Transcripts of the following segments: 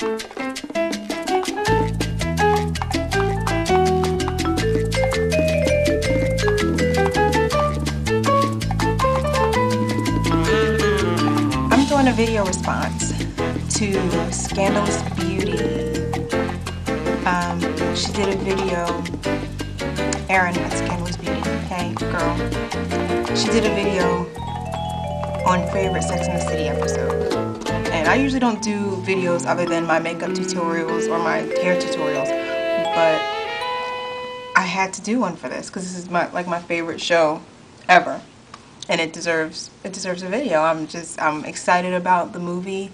I'm doing a video response to Scandalous Beauty. She did a video, Erin at Scandalous Beauty, hey girl. She did a video on favorite Sex and the City episodes. And I usually don't do videos other than my makeup tutorials or my hair tutorials, but I had to do one for this because this is my favorite show ever. And it deserves a video. I'm excited about the movie.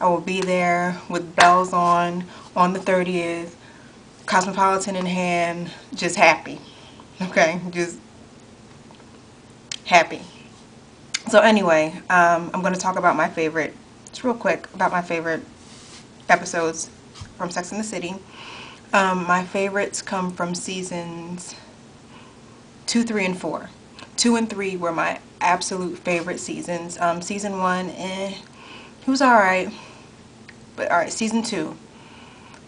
I will be there with bells on the 30th, Cosmopolitan in hand, just happy. Okay, just happy. So anyway, I'm going to talk about my favorite, just real quick, about my favorite episodes from Sex and the City. My favorites come from seasons 2, 3, and 4. 2 and 3 were my absolute favorite seasons. Season 1, it was alright. But alright, season 2.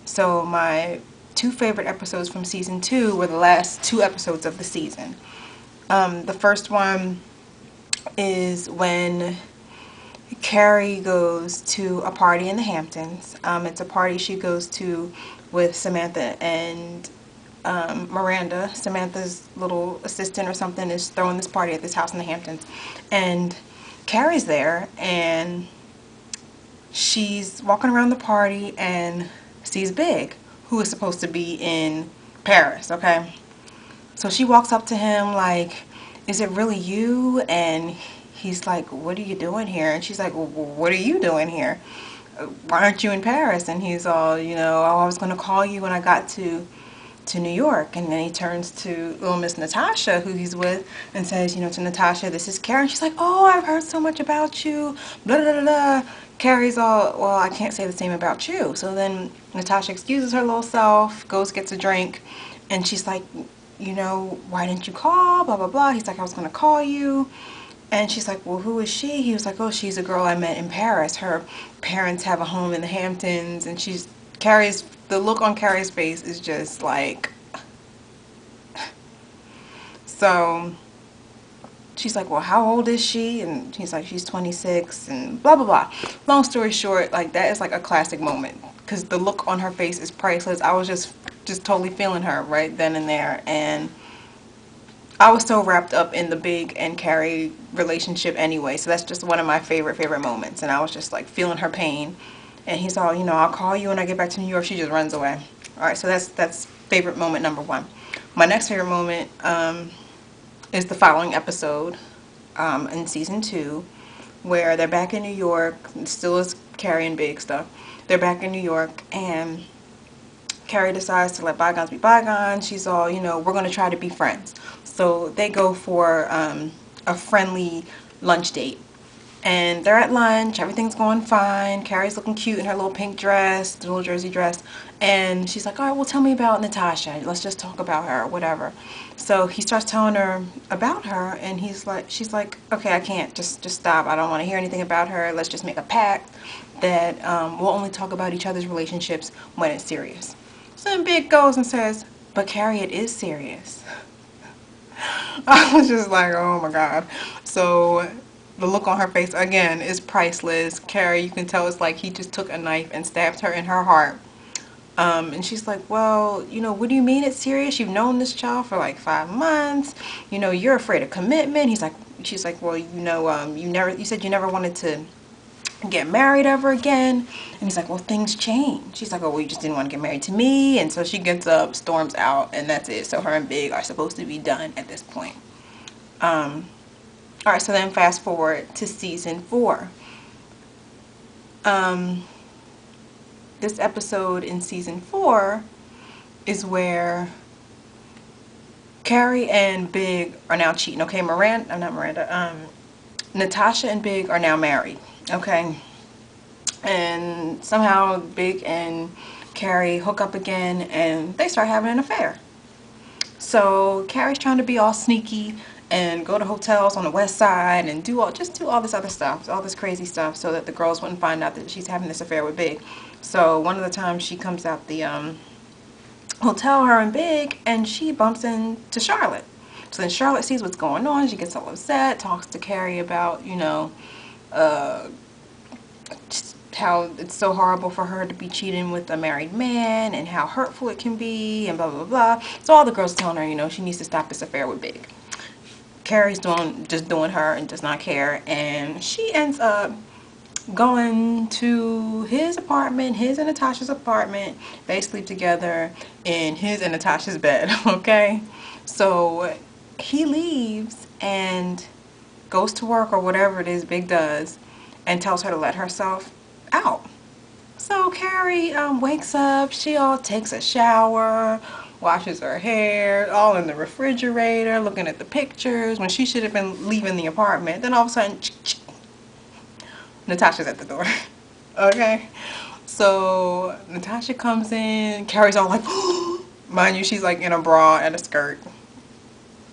So my 2 favorite episodes from season 2 were the last 2 episodes of the season. The first one is when Carrie goes to a party in the Hamptons. It's a party she goes to with Samantha and Miranda. Samantha's little assistant or something is throwing this party at this house in the Hamptons, and Carrie's there, and she's walking around the party and sees Big, who is supposed to be in Paris. Okay, so she walks up to him like, "Is it really you?" And he's like, "What are you doing here?" And she's like, "Well, what are you doing here? Why aren't you in Paris?" And he's all, you know, "Oh, I was going to call you when I got to New York." And then he turns to little Miss Natasha, who he's with, and says, you know, to Natasha, "This is Karen." She's like, "Oh, I've heard so much about you, blah, blah, blah, blah." Carrie's all, "Well, I can't say the same about you." So then Natasha excuses her little self, goes, gets a drink, and she's like, "You know, why didn't you call, blah, blah, blah." He's like, "I was going to call you." And she's like, "Well, who is she?" He was like, "Oh, she's a girl I met in Paris. Her parents have a home in the Hamptons." And the look on Carrie's face is just like, so she's like, "Well, how old is she?" And he's like, "She's 26 and blah, blah, blah." Long story short, like, that is like a classic moment because the look on her face is priceless. I was just totally feeling her right then and there. And I was so wrapped up in the Big and Carrie relationship anyway, so that's just one of my favorite moments. And I was just like feeling her pain. And he's all, you know, "I'll call you when I get back to New York." She just runs away. Alright, so that's favorite moment number 1. My next favorite moment is the following episode in season 2, where they're back in New York. It still is Carrie and Big stuff. They're back in New York, and Carrie decides to let bygones be bygones. She's all, you know, "We're going to try to be friends." So they go for a friendly lunch date. And they're at lunch, everything's going fine. Carrie's looking cute in her little pink dress, the little jersey dress. And she's like, "All right, well, tell me about Natasha. Let's just talk about her," or whatever. So he starts telling her about her, and she's like, "Okay, I can't. Just stop. I don't want to hear anything about her. Let's just make a pact that we'll only talk about each other's relationships when it's serious." So then Big goes and says, "But Carrie, it is serious." I was just like, oh my God. So the look on her face, again, is priceless. Carrie, you can tell it's like he just took a knife and stabbed her in her heart. And she's like, "Well, you know, what do you mean it's serious? You've known this child for like 5 months. You know, you're afraid of commitment." She's like, "Well, you know, you said you never wanted to get married ever again." And he's like, "Well, things change." She's like, "Oh, well, you just didn't want to get married to me." And so she gets up, storms out, and that's it. So her and Big are supposed to be done at this point. Alright, so then fast forward to season 4. This episode in season 4 is where Carrie and Big are now cheating. Okay, Natasha and Big are now married. Okay, and somehow Big and Carrie hook up again, and they start having an affair. So Carrie's trying to be all sneaky and go to hotels on the west side and do all this other stuff, all this crazy stuff, so that the girls wouldn't find out that she's having this affair with Big. So one of the times she comes out the hotel, her and Big, and she bumps into Charlotte. So then Charlotte sees what's going on. She gets all upset, talks to Carrie about, you know, just how it's so horrible for her to be cheating with a married man and how hurtful it can be and blah, blah, blah. So all the girls are telling her, you know, she needs to stop this affair with Big. Carrie's just doing her and does not care. And she ends up going to his apartment, his and Natasha's apartment. They sleep together in his and Natasha's bed, okay? So he leaves and goes to work or whatever it is Big does and tells her to let herself out. So Carrie wakes up, she all takes a shower, washes her hair, all in the refrigerator, looking at the pictures when she should have been leaving the apartment. Then all of a sudden, Natasha's at the door. Okay? So Natasha comes in, Carrie's all like, mind you, she's like in a bra and a skirt.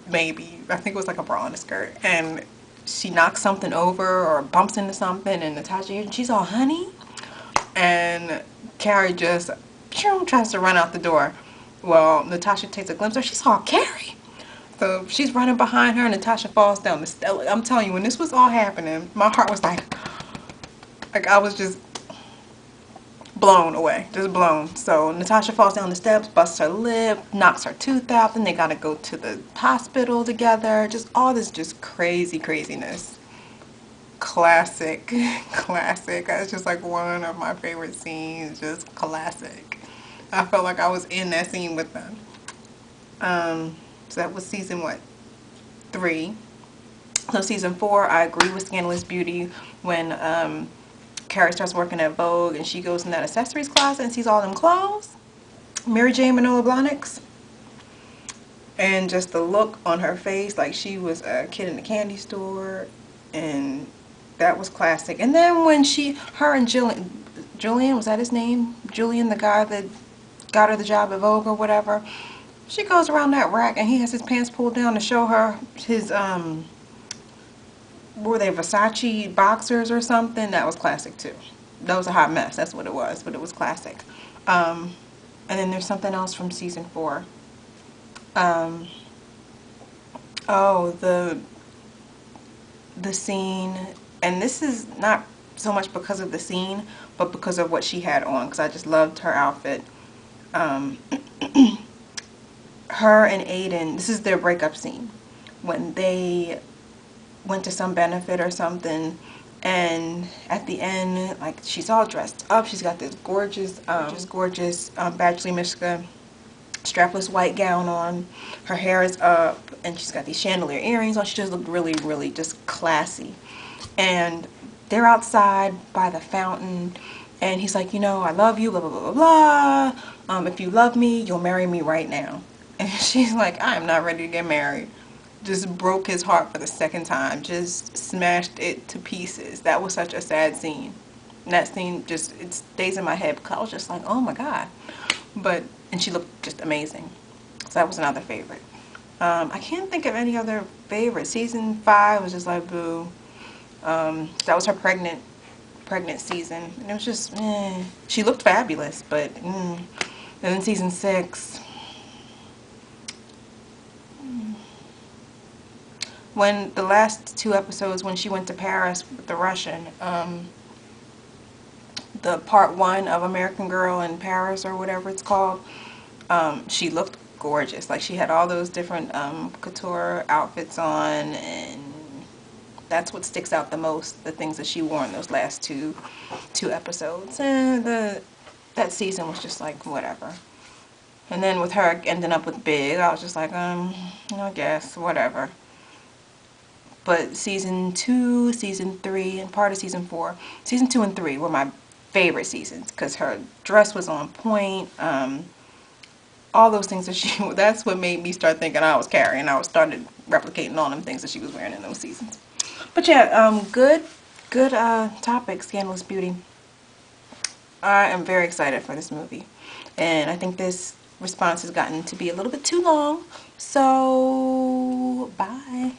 Maybe. I think it was like a bra and a skirt. And she knocks something over or bumps into something, and Natasha, she's all, honey? And Carrie just tries to run out the door. Well, Natasha takes a glimpse of her. She saw Carrie. So she's running behind her, and Natasha falls down the stairs. I'm telling you, when this was all happening, my heart was like I was just blown away, just blown. So Natasha falls down the steps, busts her lip, knocks her tooth out, then they gotta go to the hospital together. Just all this just craziness. Classic. It's just like one of my favorite scenes, just classic. I felt like I was in that scene with them. So that was season what? 3. So season 4, I agree with Scandalous Beauty when Carrie starts working at Vogue and she goes in that accessories closet and sees all them clothes. Mary Jane Manola Blahniks. And just the look on her face like she was a kid in a candy store, and that was classic. And then when her and Julian, was that his name? Julian, the guy that got her the job at Vogue or whatever. She goes around that rack and he has his pants pulled down to show her his, were they Versace boxers or something? That was classic too. That was a hot mess, that's what it was, but it was classic. And then there's something else from season 4. Oh, the scene, and this is not so much because of the scene, but because of what she had on, because I just loved her outfit. Her and Aiden, this is their breakup scene, when they went to some benefit or something, and at the end, like, she's all dressed up, she's got this gorgeous Badgley Mischka strapless white gown on, her hair is up, and she's got these chandelier earrings on. She just looked really just classy. And they're outside by the fountain, and he's like, you know, I love you, blah blah blah blah blah, if you love me, you'll marry me right now. And she's like, I am not ready to get married. Just broke his heart for the second time, just smashed it to pieces. That was such a sad scene. And that scene just, it stays in my head because I was just like, oh my god. And she looked just amazing. So that was another favorite. I can't think of any other favorite. Season 5 was just like, boo. That was her pregnant season. And it was just, she looked fabulous, but, And then season 6, when the last 2 episodes, when she went to Paris with the Russian, the part 1 of American Girl in Paris or whatever it's called, she looked gorgeous. Like, she had all those different couture outfits on, and that's what sticks out the most, the things that she wore in those last two episodes. And that season was just like whatever. And then with her ending up with Big, I was just like, I guess whatever. But season 2, season 3, and part of season 4, season 2 and 3 were my favorite seasons because her dress was on point. All those things that that's what made me start thinking I was Carrie, and I started replicating all them things that she was wearing in those seasons. But yeah, good topic, Scandalous Beauty. I am very excited for this movie, and I think this response has gotten to be a little bit too long, so bye.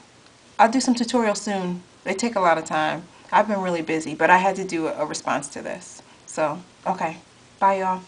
I'll do some tutorials soon. They take a lot of time. I've been really busy, but I had to do a response to this. So, okay. Bye, y'all.